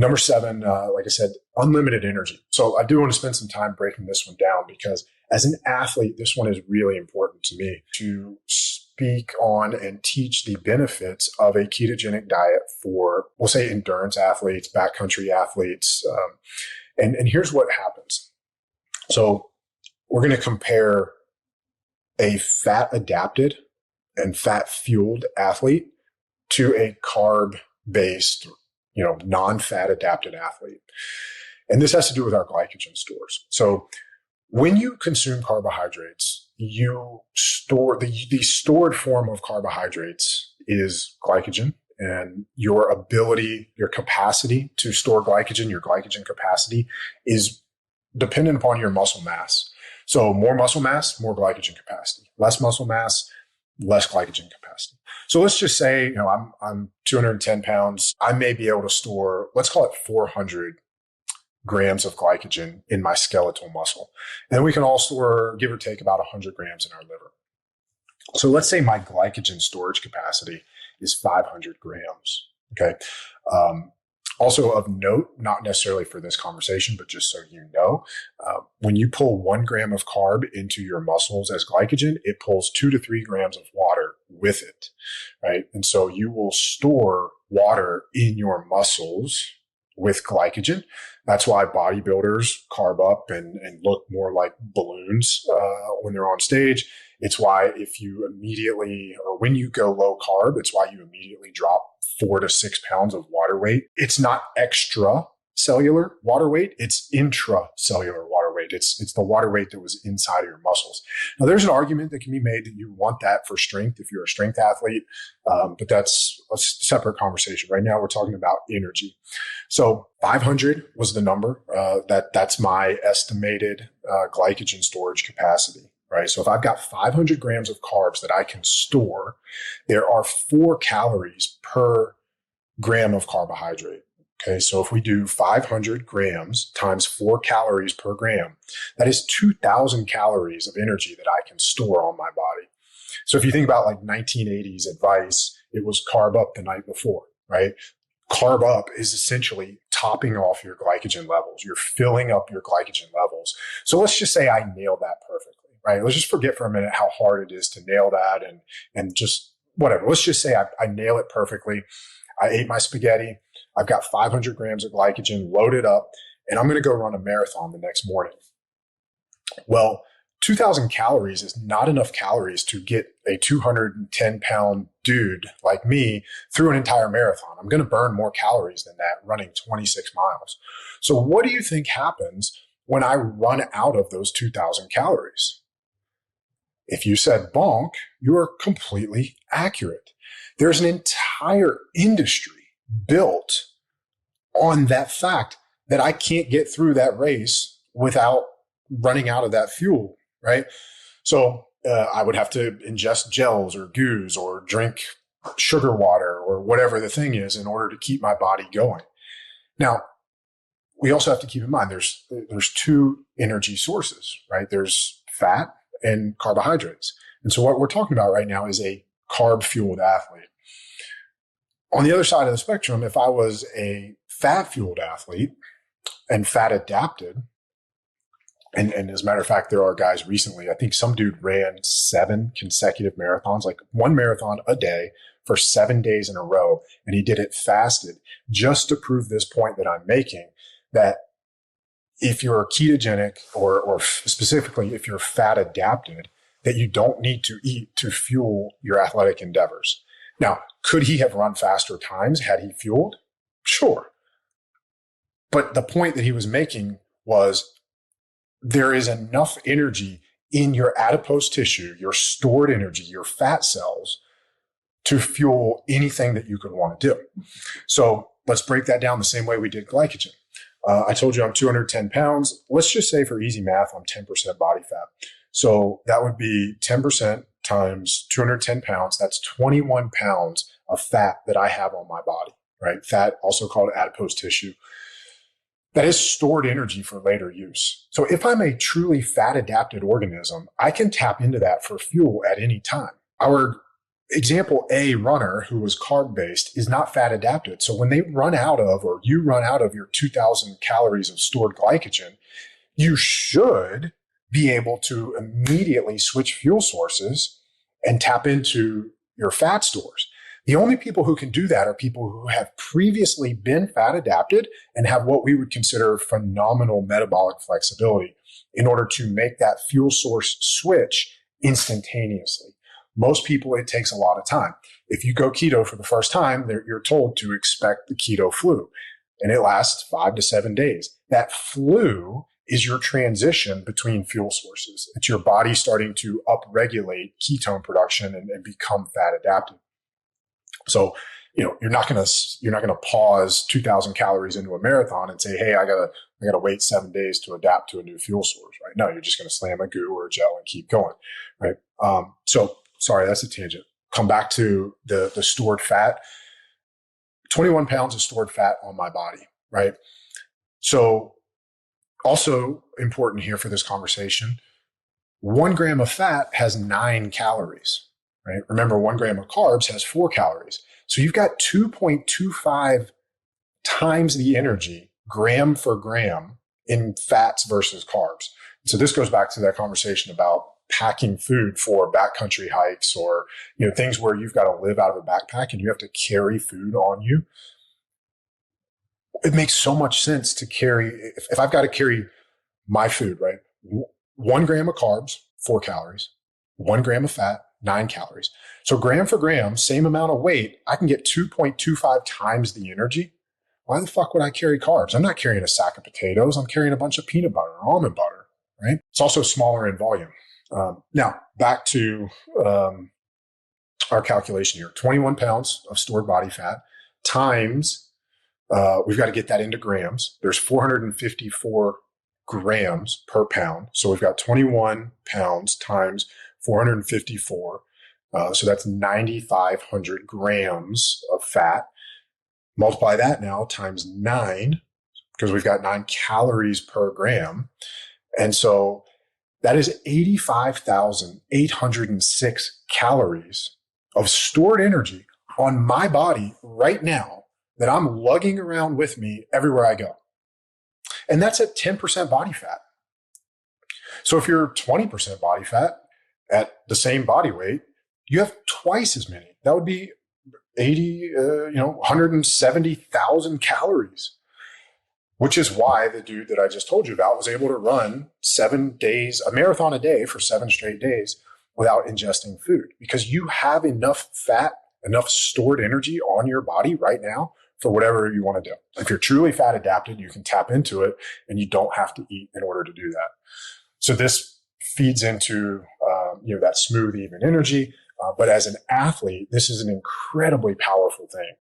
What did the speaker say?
Number seven, like I said, unlimited energy. So I do want to spend some time breaking this one down because as an athlete, this one is really important to me to speak on and teach the benefits of a ketogenic diet for, we'll say, endurance athletes, backcountry athletes. And here's what happens. So we're going to compare a fat adapted and fat fueled athlete to a carb based, non-fat adapted athlete. And this has to do with our glycogen stores. So when you consume carbohydrates, you store the stored form of carbohydrates is glycogen, and your ability, your capacity to store glycogen, your glycogen capacity is dependent upon your muscle mass. So more muscle mass, more glycogen capacity. Less muscle mass, less glycogen capacity. So let's just say, I'm 210 pounds. I may be able to store, let's call it 400 grams of glycogen in my skeletal muscle. And then we can all store, give or take, about 100 grams in our liver. So let's say my glycogen storage capacity is 500 grams. Okay. Also of note, not necessarily for this conversation, but just so you know, when you pull 1 gram of carb into your muscles as glycogen, it pulls 2 to 3 grams of water with it, right? And so you will store water in your muscles with glycogen. That's why bodybuilders carb up and look more like balloons when they're on stage. It's why if you immediately, or when you go low carb, it's why you immediately drop 4 to 6 pounds of water weight. It's not extracellular water weight. It's intracellular water weight. It's the water weight that was inside of your muscles. Now, there's an argument that can be made that you want that for strength if you're a strength athlete, but that's a separate conversation. Right now, we're talking about energy. So 500 was the number. That's my estimated glycogen storage capacity. Right. So if I've got 500 grams of carbs that I can store, there are 4 calories per gram of carbohydrate. Okay. So if we do 500 grams times 4 calories per gram, that is 2,000 calories of energy that I can store on my body. So if you think about like 1980s advice, it was carb up the night before, right? Carb up is essentially topping off your glycogen levels. You're filling up your glycogen levels. So let's just say I nailed that perfectly. Right. Let's just forget for a minute how hard it is to nail that and just whatever. Let's just say I nail it perfectly. I ate my spaghetti. I've got 500 grams of glycogen loaded up, and I'm going to go run a marathon the next morning. Well, 2,000 calories is not enough calories to get a 210-pound dude like me through an entire marathon. I'm going to burn more calories than that running 26 miles. So what do you think happens when I run out of those 2,000 calories? If you said bonk, you are completely accurate. There's an entire industry built on that fact that I can't get through that race without running out of that fuel, right? So I would have to ingest gels or goos or drink sugar water or whatever the thing is in order to keep my body going. Now, we also have to keep in mind there's 2 energy sources, right? There's fat and carbohydrates. And so what we're talking about right now is a carb-fueled athlete. On the other side of the spectrum, if I was a fat-fueled athlete and fat-adapted, and as a matter of fact, there are guys recently, I think some dude ran 7 consecutive marathons, like 1 marathon a day for 7 days in a row, and he did it fasted just to prove this point that I'm making, that if you're ketogenic or specifically if you're fat adapted, that you don't need to eat to fuel your athletic endeavors. Now, could he have run faster times had he fueled? Sure. But the point that he was making was there is enough energy in your adipose tissue, your stored energy, your fat cells, to fuel anything that you could want to do. So let's break that down the same way we did glycogen. I told you I'm 210 pounds. Let's just say for easy math, I'm 10% body fat. So that would be 10% times 210 pounds. That's 21 pounds of fat that I have on my body, right? Fat, also called adipose tissue. That is stored energy for later use. So if I'm a truly fat adapted organism, I can tap into that for fuel at any time. Our example A runner who was carb based is not fat adapted. So when they run out of, or you run out of your 2000 calories of stored glycogen, you should be able to immediately switch fuel sources and tap into your fat stores. The only people who can do that are people who have previously been fat adapted and have what we would consider phenomenal metabolic flexibility in order to make that fuel source switch instantaneously. Most people, it takes a lot of time. If you go keto for the first time, you're told to expect the keto flu, and it lasts 5 to 7 days. That flu is your transition between fuel sources. It's your body starting to upregulate ketone production and become fat adapted. So, you're not going to pause 2000 calories into a marathon and say, hey, I gotta wait 7 days to adapt to a new fuel source, right? No, you're just going to slam a goo or a gel and keep going, right? So sorry, that's a tangent. Come back to the stored fat. 21 pounds of stored fat on my body, right? So also important here for this conversation, 1 gram of fat has 9 calories, right? Remember, 1 gram of carbs has 4 calories. So you've got 2.25 times the energy, gram for gram, in fats versus carbs. So this goes back to that conversation about packing food for backcountry hikes, or things where you've got to live out of a backpack and you have to carry food on you. It makes so much sense to carry, if I've got to carry my food, right? 1 gram of carbs, 4 calories, 1 gram of fat, 9 calories. So gram for gram, same amount of weight, I can get 2.25 times the energy. Why the fuck would I carry carbs? I'm not carrying a sack of potatoes. I'm carrying a bunch of peanut butter or almond butter, right? It's also smaller in volume. Now, back to our calculation here. 21 pounds of stored body fat times, we've got to get that into grams. There's 454 grams per pound. So we've got 21 pounds times 454. So that's 9,500 grams of fat. Multiply that now times 9, because we've got 9 calories per gram. And so that is 85,806 calories of stored energy on my body right now that I'm lugging around with me everywhere I go. And that's at 10% body fat. So if you're 20% body fat at the same body weight, you have twice as many. That would be 170,000 calories, which is why the dude that I just told you about was able to run 7 days, a marathon a day for 7 straight days without ingesting food, because you have enough fat, enough stored energy on your body right now for whatever you want to do. If you're truly fat adapted, you can tap into it and you don't have to eat in order to do that. So this feeds into that smooth, even energy. But as an athlete, this is an incredibly powerful thing.